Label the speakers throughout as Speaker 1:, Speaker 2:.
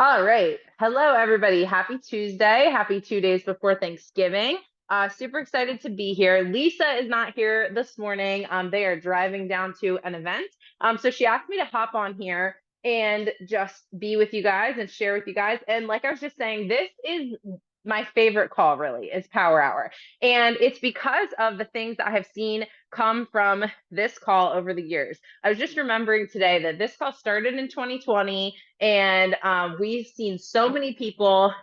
Speaker 1: All right. Hello, everybody. Happy Tuesday. Happy 2 days before Thanksgiving. Super excited to be here. Lisa is not here this morning. They are driving down to an event. So she asked me to hop on here and just be with you guys and share with you guys. And like I was just saying, this is my favorite call, really, is Power Hour. And it's because of the things I have seen come from this call over the years. I was just remembering today that this call started in 2020, and we've seen so many people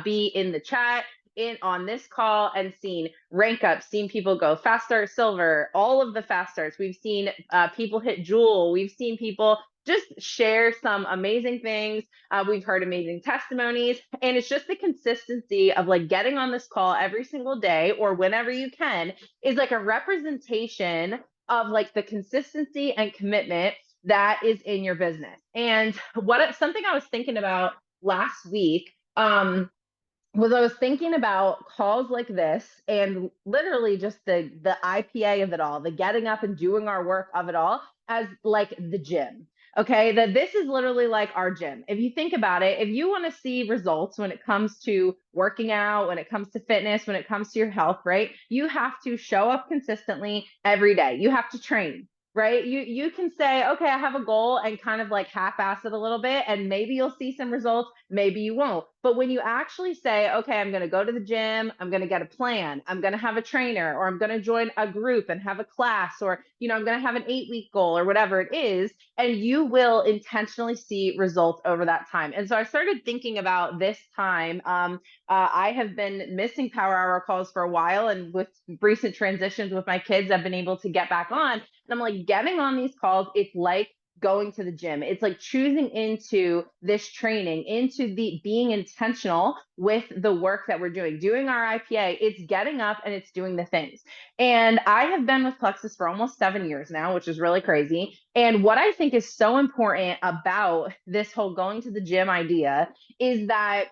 Speaker 1: be in the chat in on this call and seen rank up, seen people go fast start silver, all of the fast starts. We've seen people hit jewel. We've seen people just share some amazing things. We've heard amazing testimonies, and it's just the consistency of like getting on this call every single day or whenever you can is like a representation of like the consistency and commitment that is in your business. And what something I was thinking about last week was I was thinking about calls like this and literally just the IPA of it all, the getting up and doing our work of it all as like the gym. Okay, that this is literally like our gym. If you think about it, if you want to see results when it comes to working out, when it comes to fitness, when it comes to your health, right? You have to show up consistently every day. You have to train, right? You can say, okay, I have a goal and kind of like half-ass it a little bit, and maybe you'll see some results, maybe you won't. But when you actually say, okay, I'm going to go to the gym, I'm going to get a plan, I'm going to have a trainer, or I'm going to join a group and have a class, or I'm going to have an 8-week goal or whatever it is, and you will intentionally see results over that time. And so I started thinking about this time. I have been missing Power Hour calls for a while, and with recent transitions with my kids, I've been able to get back on. And I'm like, getting on these calls, it's like going to the gym. It's like choosing into this training, into the being intentional with the work that we're doing our IPA. It's getting up and it's doing the things. And I have been with Plexus for almost 7 years now, which is really crazy. And what I think is so important about this whole going to the gym idea is that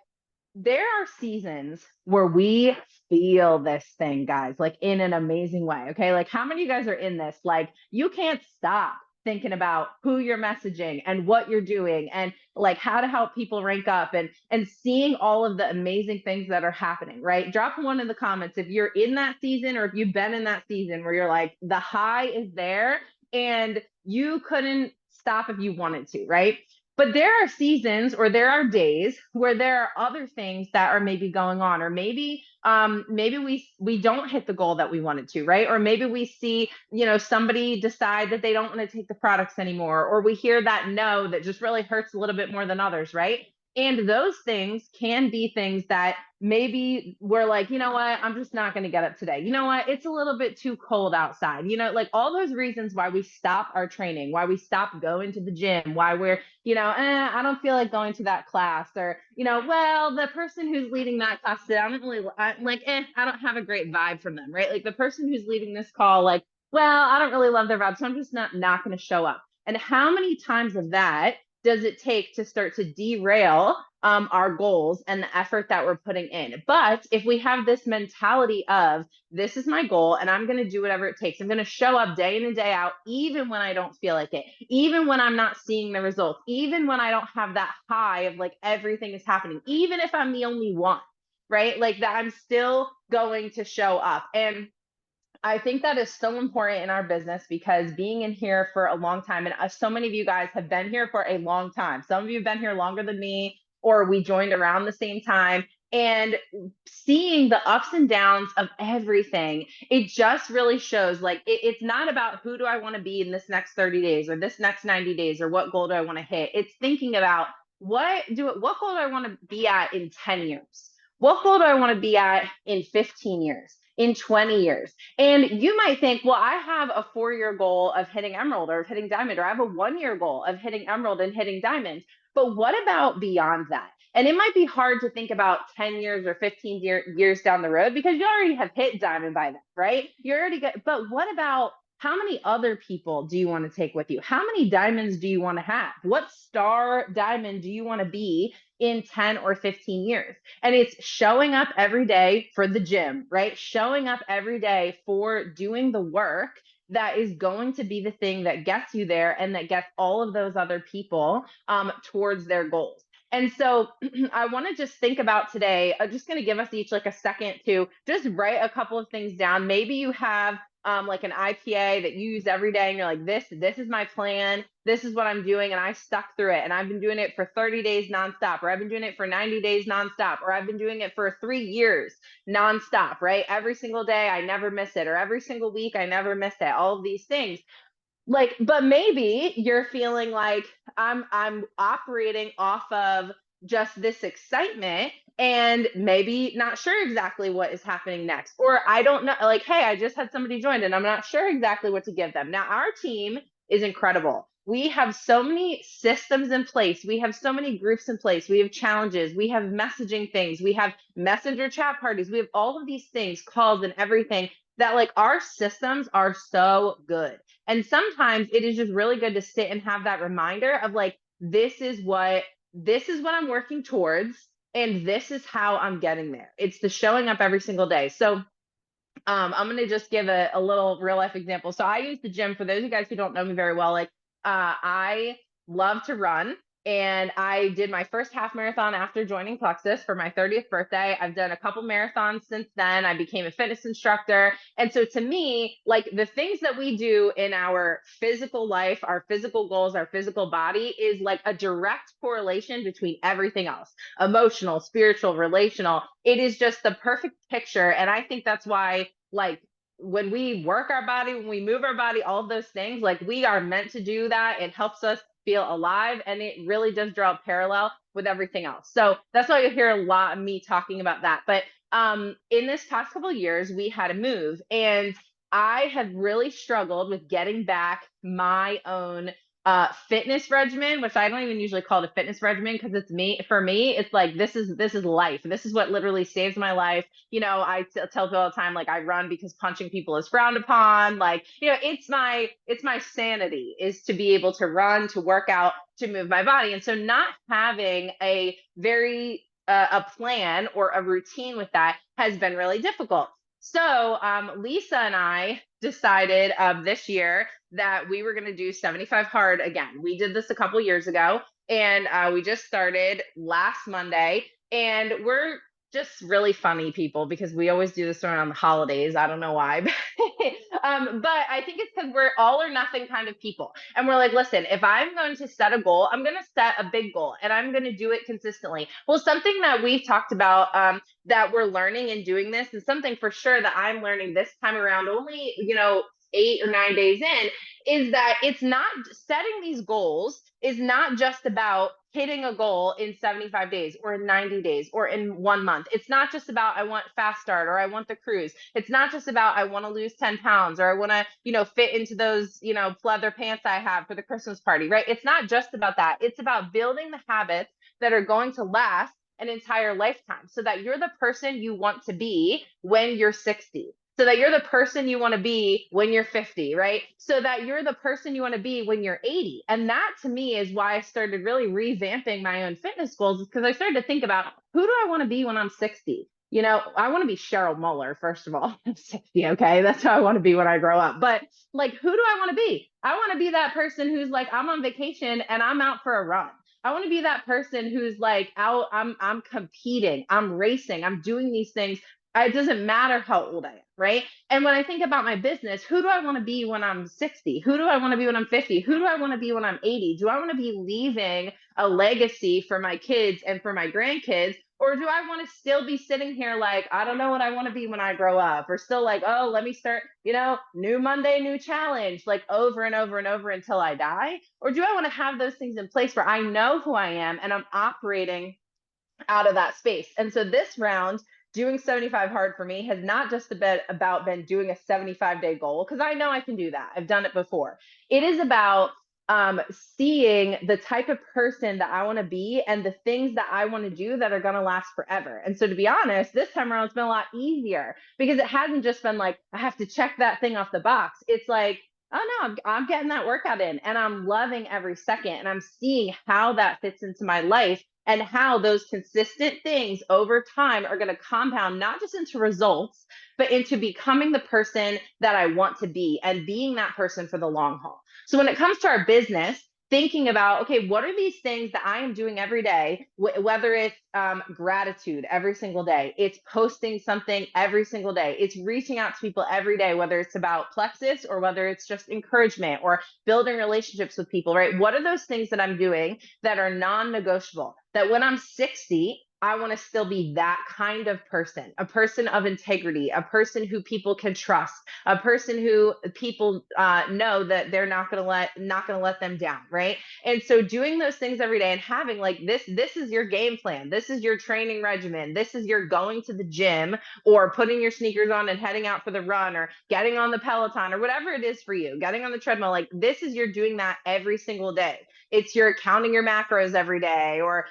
Speaker 1: there are seasons where we feel this thing, guys, like in an amazing way. Okay. Like, how many of you guys are in this? Like, you can't stop thinking about who you're messaging and what you're doing and like how to help people rank up and seeing all of the amazing things that are happening, right? Drop one in the comments if you're in that season or if you've been in that season where you're like the high is there and you couldn't stop if you wanted to, right? But there are seasons or there are days where there are other things that are maybe going on, or maybe we don't hit the goal that we wanted to, right? Or maybe we see, somebody decide that they don't want to take the products anymore, or we hear that no that just really hurts a little bit more than others, right? And those things can be things that maybe we're like, you know what, I'm just not going to get up today. You know what, it's a little bit too cold outside. Like all those reasons why we stop our training, why we stop going to the gym, why we're, I don't feel like going to that class, or, well, the person who's leading that class today, I don't really I don't have a great vibe from them, right? Like the person who's leading this call, like, well, I don't really love their vibe, so I'm just not going to show up. And how many times of that does it take to start to derail our goals and the effort that we're putting in? But if we have this mentality of this is my goal and I'm going to do whatever it takes, I'm going to show up day in and day out, even when I don't feel like it, even when I'm not seeing the results, even when I don't have that high of like everything is happening, even if I'm the only one, right? Like that, I'm still going to show up. And I think that is so important in our business because being in here for a long time, and so many of you guys have been here for a long time. Some of you have been here longer than me, or we joined around the same time. And seeing the ups and downs of everything, it just really shows like it's not about who do I want to be in this next 30 days or this next 90 days or what goal do I want to hit. It's thinking about what goal do I want to be at in 10 years? What goal do I want to be at in 15 years, in 20 years? And you might think, well, I have a 4-year goal of hitting emerald or of hitting diamond, or I have a 1-year goal of hitting emerald and hitting diamond. But what about beyond that? And it might be hard to think about 10 years or 15 years down the road because you already have hit diamond by then, right? You're already good. But what about how many other people do you want to take with you? How many diamonds do you want to have? What star diamond do you want to be in 10 or 15 years? And it's showing up every day for the gym, right? Showing up every day for doing the work that is going to be the thing that gets you there and that gets all of those other people towards their goals. And so I want to just think about today, just going to give us each like a second to just write a couple of things down. Maybe you have like an IPA that you use every day and you're like, this is my plan. This is what I'm doing. And I stuck through it. And I've been doing it for 30 days nonstop, or I've been doing it for 90 days nonstop, or I've been doing it for 3 years nonstop, right? Every single day, I never miss it. Or every single week, I never miss it. All of these things. Like, but maybe you're feeling like I'm operating off of just this excitement and maybe not sure exactly what is happening next. Or I don't know, like, hey, I just had somebody join and I'm not sure exactly what to give them. Now, our team is incredible. We have so many systems in place. We have so many groups in place. We have challenges. We have messaging things. We have messenger chat parties. We have all of these things, calls and everything that like our systems are so good. And sometimes it is just really good to sit and have that reminder of like, this is what I'm working towards, and this is how I'm getting there. It's the showing up every single day. So I'm going to just give a little real life example. So I use the gym for those of you guys who don't know me very well. Like, I love to run, and I did my first half marathon after joining Plexus for my 30th birthday. I've done a couple marathons since then. I became a fitness instructor. And so to me, like the things that we do in our physical life, our physical goals, our physical body is like a direct correlation between everything else, emotional, spiritual, relational. It is just the perfect picture. And I think that's why, like, when we work our body, when we move our body, all of those things, like we are meant to do that. It helps us feel alive, and it really does draw a parallel with everything else. So that's why you hear a lot of me talking about that. But in this past couple of years, we had a move, and I have really struggled with getting back my own fitness regimen, which I don't even usually call it a fitness regimen because it's me. For me, it's like this is life. This is what literally saves my life. I tell people all the time, like I run because punching people is frowned upon. Like, it's my sanity is to be able to run, to work out, to move my body. And so not having a plan or a routine with that has been really difficult. So Lisa and I decided this year that we were going to do 75 hard again. We did this a couple years ago, and we just started last Monday. And we're just really funny people because we always do this around the holidays. I don't know why. But I think it's because we're all or nothing kind of people. And we're like, listen, if I'm going to set a goal, I'm going to set a big goal and I'm going to do it consistently. Well, something that we've talked about that we're learning and doing this is something for sure that I'm learning this time around, only, 8 or 9 days in, is that it's not setting these goals is not just about hitting a goal in 75 days or in 90 days or in 1 month. It's not just about I want fast start or I want the cruise. It's not just about I want to lose 10 pounds or I want to, fit into those, pleather pants I have for the Christmas party, right? It's not just about that. It's about building the habits that are going to last an entire lifetime so that you're the person you want to be when you're 60, so that you're the person you want to be when you're 50, right? So that you're the person you want to be when you're 80. And that to me is why I started really revamping my own fitness goals, because I started to think about who do I want to be when I'm 60? I want to be Cheryl Muller, first of all. I'm 60, okay? That's how I want to be when I grow up. But like, who do I want to be? I want to be that person who's like, I'm on vacation and I'm out for a run. I want to be that person who's like out, I'm competing, I'm racing, I'm doing these things. It doesn't matter how old I am, right? And when I think about my business, who do I want to be when I'm 60? Who do I want to be when I'm 50? Who do I want to be when I'm 80? Do I want to be leaving a legacy for my kids and for my grandkids? Or do I want to still be sitting here like, I don't know what I want to be when I grow up? Or still like, oh, let me start, new Monday, new challenge, like over and over and over until I die? Or do I want to have those things in place where I know who I am and I'm operating out of that space? And so this round, doing 75 hard for me has not just been doing a 75-day goal, because I know I can do that. I've done it before. It is about seeing the type of person that I want to be and the things that I want to do that are going to last forever. And so to be honest, this time around it's been a lot easier because it hasn't just been like, I have to check that thing off the box. It's like, oh no, I'm getting that workout in and I'm loving every second and I'm seeing how that fits into my life and how those consistent things over time are going to compound not just into results, but into becoming the person that I want to be and being that person for the long haul. So when it comes to our business, thinking about, okay, what are these things that I am doing every day, whether it's gratitude every single day, it's posting something every single day, it's reaching out to people every day, whether it's about Plexus or whether it's just encouragement or building relationships with people, right? What are those things that I'm doing that are non-negotiable, that when I'm 60, I want to still be that kind of person, a person of integrity, a person who people can trust, a person who people know that they're not going to let them down, right? And so doing those things every day and having like this is your game plan, this is your training regimen, this is your going to the gym or putting your sneakers on and heading out for the run or getting on the Peloton or whatever it is for you, getting on the treadmill, like this is you're doing that every single day. It's your counting your macros every day, or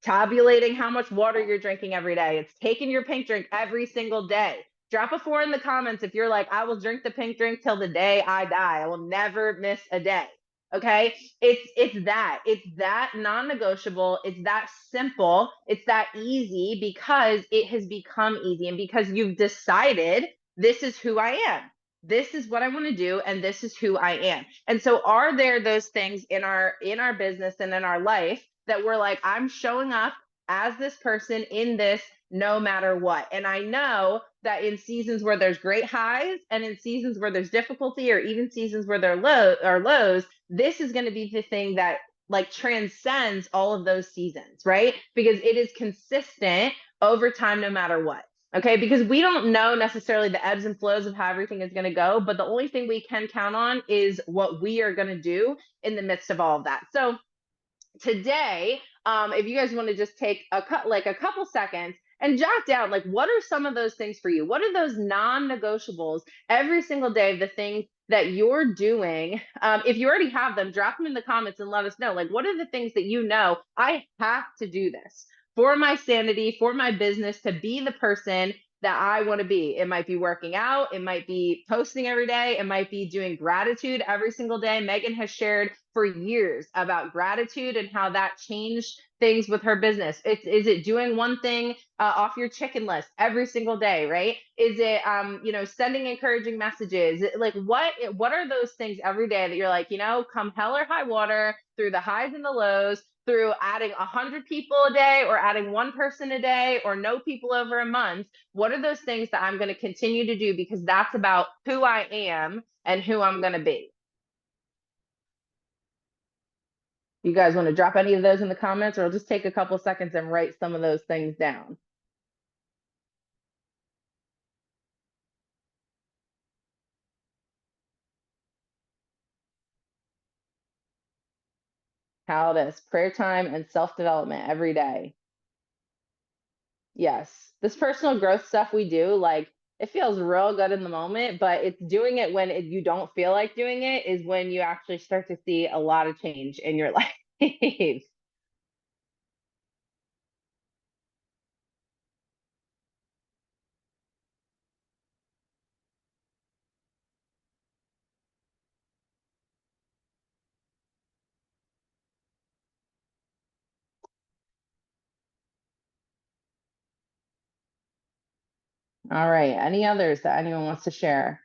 Speaker 1: tabulating how much water you're drinking every day. It's taking your pink drink every single day. Drop a 4 in the comments if you're like, I will drink the pink drink till the day I die. I will never miss a day. Okay. It's that non-negotiable. It's that simple. It's that easy because it has become easy and because you've decided this is who I am. This is what I want to do and this is who I am. And so are there those things in our business and in our life that we're like, I'm showing up as this person in this no matter what. And I know that in seasons where there's great highs and in seasons where there's difficulty or even seasons where there are lows, this is going to be the thing that like transcends all of those seasons, right? Because it is consistent over time no matter what. Okay, because we don't know necessarily the ebbs and flows of how everything is going to go, but the only thing we can count on is what we are going to do in the midst of all of that. So today, if you guys want to just take a couple seconds and jot down, like, what are some of those things for you? What are those non-negotiables every single day, the things that you're doing? If you already have them, drop them in the comments and let us know. Like, what are the things that you know, I have to do this for my sanity, for my business, to be the person that I want to be. It might be working out, it might be posting every day, it might be doing gratitude every single day. Megan has shared for years about gratitude and how that changed things with her business. Is it doing one thing off your chicken list every single day, right? Is it sending encouraging messages? Like what are those things every day that you're like, come hell or high water, through the highs and the lows, through adding 100 people a day or adding one person a day or no people over a month, what are those things that I'm going to continue to do because that's about who I am and who I'm going to be? You guys want to drop any of those in the comments, or I'll just take a couple seconds and write some of those things down. Caldas, prayer time and self-development every day. Yes, this personal growth stuff we do, like it feels real good in the moment, but it's doing it when you don't feel like doing it is when you actually start to see a lot of change in your life. All right, any others that anyone wants to share?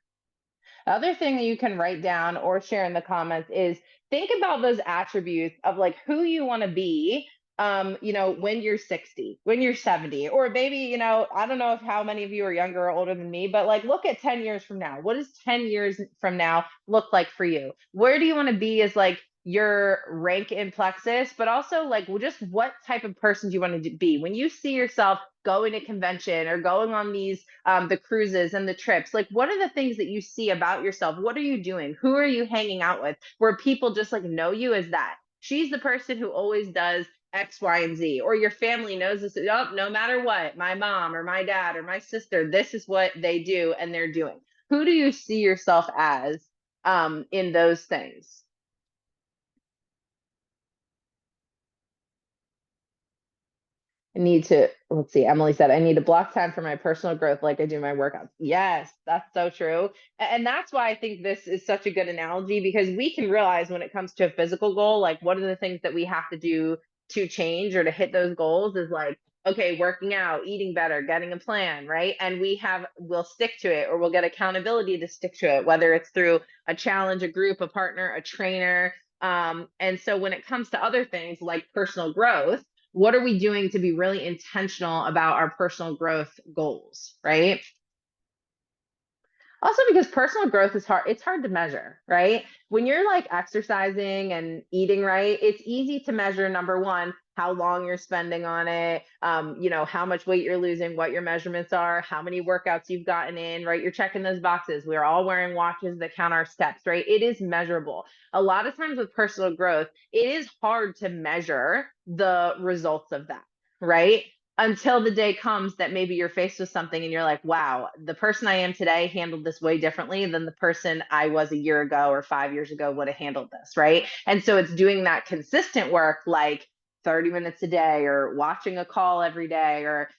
Speaker 1: Other thing that you can write down or share in the comments is think about those attributes of like who you want to be when you're 60, when you're 70, or maybe, I don't know if how many of you are younger or older than me, but like look at 10 years from now. What does 10 years from now look like for you? Where do you want to be as like your rank in Plexus, but also like just what type of person do you want to be when you see yourself going to convention or going on these the cruises and the trips? Like what are the things that you see about yourself? What are you doing? Who are you hanging out with where people just like know you as that? She's the person who always does X, Y, and Z, or your family knows this. Oh, no matter what, my mom or my dad or my sister, this is what they do and they're doing. Who do you see yourself as in those things? I need to, let's see, Emily said, I need to block time for my personal growth like I do my workouts. Yes, that's so true. And that's why I think this is such a good analogy because we can realize when it comes to a physical goal, like what are the things that we have to do to change or to hit those goals is like okay, working out, eating better, getting a plan, right? And we'll stick to it, or we'll get accountability to stick to it, whether it's through a challenge, a group, a partner, a trainer. And so when it comes to other things like personal growth, what are we doing to be really intentional about our personal growth goals, right? Also, because personal growth is hard, it's hard to measure, right? When you're like exercising and eating right, it's easy to measure, number one, how long you're spending on it, how much weight you're losing, what your measurements are, how many workouts you've gotten in, right? You're checking those boxes. We're all wearing watches that count our steps, right? It is measurable. A lot of times with personal growth, it is hard to measure the results of that, right? Until the day comes that maybe you're faced with something and you're like, wow, the person I am today handled this way differently than the person I was a year ago or 5 years ago would have handled this, right? And so it's doing that consistent work, like 30 minutes a day, or watching a call every day, or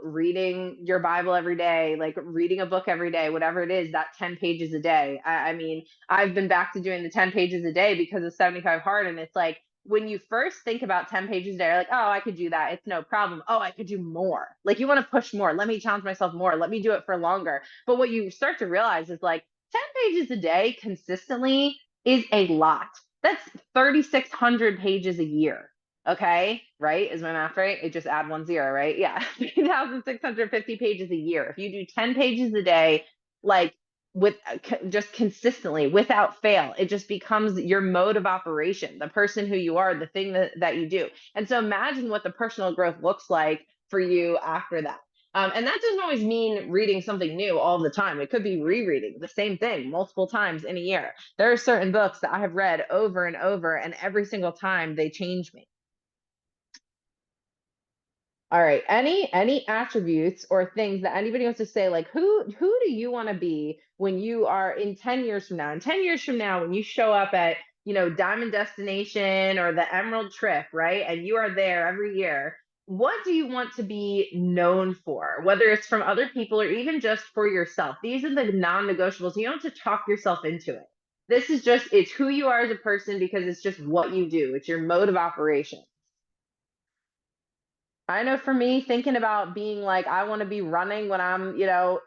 Speaker 1: reading your Bible every day, like reading a book every day, whatever it is, that 10 pages a day. I mean, I've been back to doing the 10 pages a day because of 75 hard, and it's like, when you first think about 10 pages a day, you're like, oh, I could do that. It's no problem. Oh, I could do more. Like, you want to push more. Let me challenge myself more. Let me do it for longer. But what you start to realize is like 10 pages a day consistently is a lot. That's 3,600 pages a year. Okay. Right. Is my math right? It just add 1 0, right? Yeah. 3,650 pages a year. If you do 10 pages a day, like, with just consistently, without fail, it just becomes your mode of operation, the person who you are, the thing that you do. And so imagine what the personal growth looks like for you after that. And that doesn't always mean reading something new all the time. It could be rereading the same thing multiple times in a year. There are certain books that I have read over and over, and every single time they change me. All right. Any attributes or things that anybody wants to say, like, who do you want to be when you are in 10 years from now? In 10 years from now, when you show up at, Diamond Destination or the Emerald Trip, right? And you are there every year. What do you want to be known for? Whether it's from other people or even just for yourself. These are the non-negotiables. You don't have to talk yourself into it. This is just, it's who you are as a person, because it's just what you do. It's your mode of operation. I know for me, thinking about being like, I want to be running when I'm,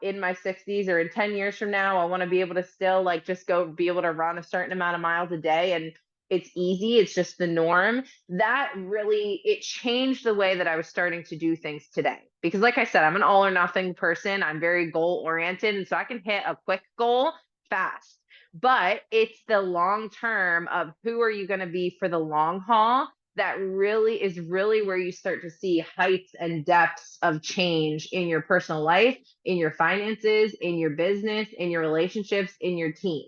Speaker 1: in my 60s, or in 10 years from now, I want to be able to still like just go be able to run a certain amount of miles a day. And it's easy. It's just the norm. That really, it changed the way that I was starting to do things today. Because like I said, I'm an all or nothing person. I'm very goal oriented. And so I can hit a quick goal fast. But it's the long term of who are you going to be for the long haul that really is really where you start to see heights and depths of change in your personal life, in your finances, in your business, in your relationships, in your team.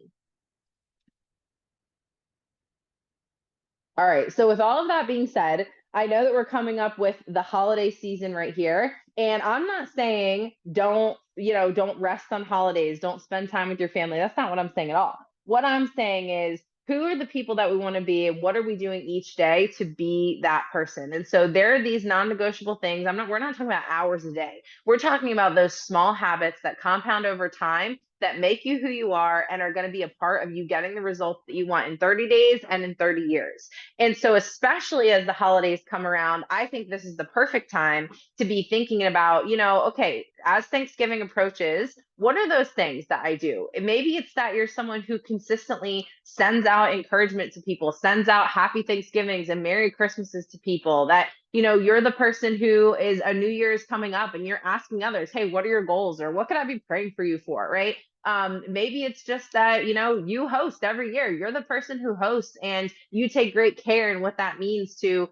Speaker 1: All right. So with all of that being said, I know that we're coming up with the holiday season right here. And I'm not saying don't rest on holidays, don't spend time with your family. That's not what I'm saying at all. What I'm saying is, who are the people that we want to be? What are we doing each day to be that person? And so there are these non-negotiable things. We're not talking about hours a day. We're talking about those small habits that compound over time, that make you who you are and are going to be a part of you getting the results that you want in 30 days and in 30 years. And so, especially as the holidays come around, I think this is the perfect time to be thinking about, okay, as Thanksgiving approaches, what are those things that I do? Maybe it's that you're someone who consistently sends out encouragement to people, sends out happy Thanksgivings and Merry Christmases to people, that, you're the person who is a New Year's coming up and you're asking others, hey, what are your goals? Or what could I be praying for you for? Right. Maybe it's just that, you host every year. You're the person who hosts, and you take great care in what that means to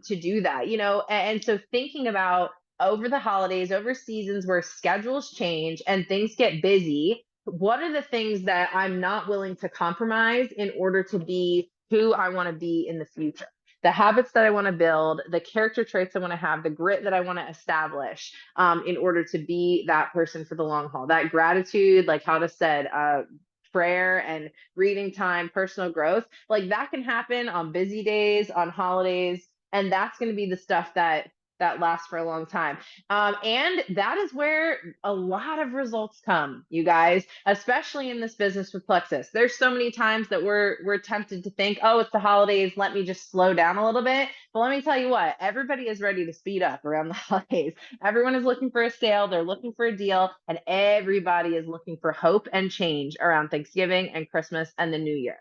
Speaker 1: do that, and so thinking about over the holidays, over seasons where schedules change and things get busy, what are the things that I'm not willing to compromise in order to be who I want to be in the future? The habits that I want to build, the character traits I want to have, the grit that I want to establish, in order to be that person for the long haul. That gratitude, like Hada said, prayer and reading time, personal growth, like that can happen on busy days, on holidays. And that's going to be the stuff that that last for a long time. And that is where a lot of results come, you guys, especially in this business with Plexus. There's so many times that we're tempted to think, oh, it's the holidays, let me just slow down a little bit. But let me tell you what, everybody is ready to speed up around the holidays. Everyone is looking for a sale, they're looking for a deal, and everybody is looking for hope and change around Thanksgiving and Christmas and the new year.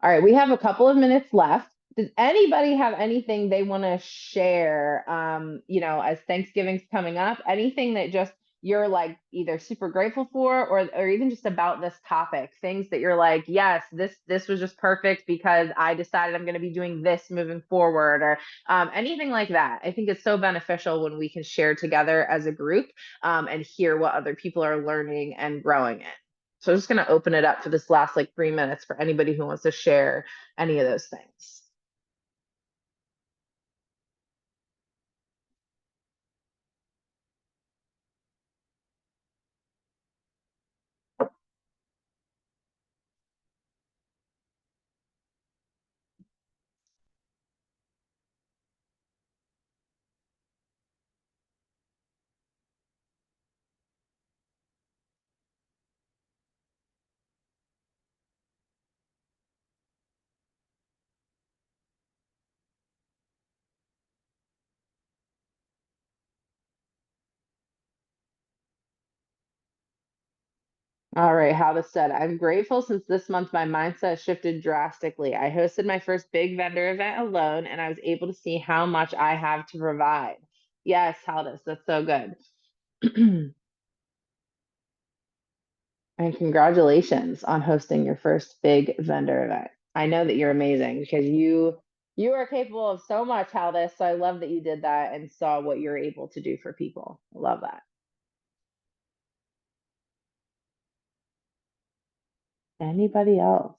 Speaker 1: All right, we have a couple of minutes left. Does anybody have anything they want to share? As Thanksgiving's coming up, anything that just you're like either super grateful for, or even just about this topic, things that you're like, yes, this was just perfect because I decided I'm going to be doing this moving forward, or anything like that. I think it's so beneficial when we can share together as a group, and hear what other people are learning and growing in. So I'm just going to open it up for this last like 3 minutes for anybody who wants to share any of those things. All right, how to said, I'm grateful since this month my mindset shifted drastically. I hosted my first big vendor event alone and I was able to see how much I have to provide. Yes, Haldis, that's so good. And congratulations on hosting your first big vendor event. I know that you're amazing because you are capable of so much, Haldis. So I love that you did that and saw what you're able to do for people. I love that. Anybody else?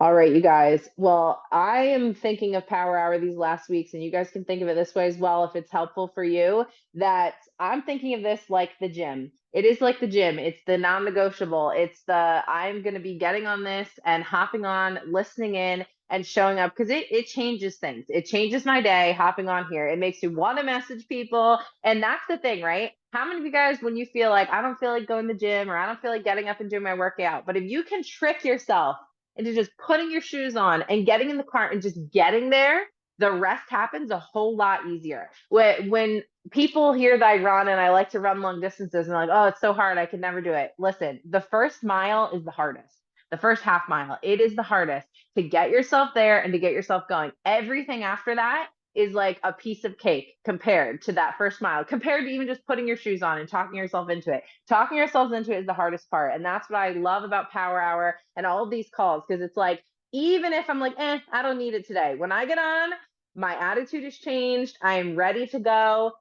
Speaker 1: All right, you guys. Well, I am thinking of Power Hour these last weeks, and you guys can think of it this way as well if it's helpful for you. That I'm thinking of this like the gym. It is like the gym. It's the non-negotiable. It's the I'm going to be getting on this and hopping on, listening in, and showing up because it changes things. It changes my day hopping on here. It makes you want to message people. And that's the thing, right? How many of you guys, when you feel like I don't feel like going to the gym or I don't feel like getting up and doing my workout, but if you can trick yourself into just putting your shoes on and getting in the car and just getting there, the rest happens a whole lot easier. When people hear that I run and I like to run long distances and they're like, oh, it's so hard, I could never do it. Listen, the first mile is the hardest. The first half mile, it is the hardest to get yourself there and to get yourself going. Everything after that is like a piece of cake compared to that first mile, compared to even just putting your shoes on and talking yourself into it. Talking yourselves into it is the hardest part. And that's what I love about Power Hour and all of these calls, because it's like, even if I'm like, I don't need it today, when I get on, my attitude has changed. I'm ready to go.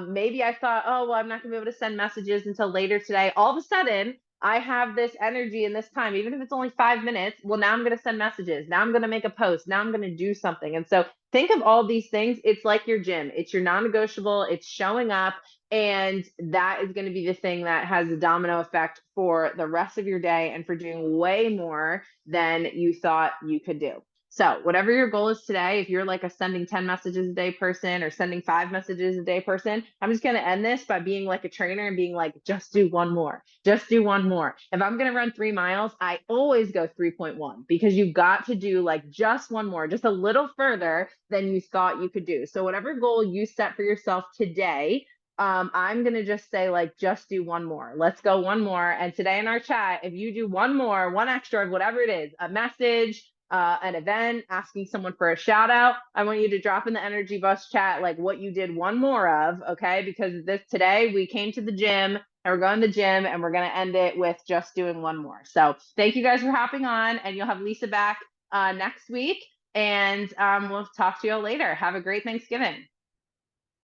Speaker 1: Maybe I thought, oh, well, I'm not going to be able to send messages until later today. All of a sudden, I have this energy and this time, even if it's only 5 minutes. Well, now I'm going to send messages. Now I'm going to make a post. Now I'm going to do something. And so think of all these things. It's like your gym, it's your non negotiable, it's showing up. And that is going to be the thing that has a domino effect for the rest of your day and for doing way more than you thought you could do. So, whatever your goal is today, if you're like a sending 10 messages a day person or sending 5 messages a day person, I'm just going to end this by being like a trainer and being like, just do one more, just do one more. If I'm going to run 3 miles, I always go 3.1 because you've got to do like just one more, just a little further than you thought you could do. So, whatever goal you set for yourself today, I'm gonna just say like just do one more. Let's go one more. And today in our chat, if you do one more, one extra, whatever it is, a message, an event, asking someone for a shout out, I want you to drop in the Energy Bus chat like what you did one more of, okay? Because this today we came to the gym and we're going to the gym and we're gonna end it with just doing one more. So thank you guys for hopping on, and you'll have Lisa back next week, and we'll talk to you all later. Have a great Thanksgiving.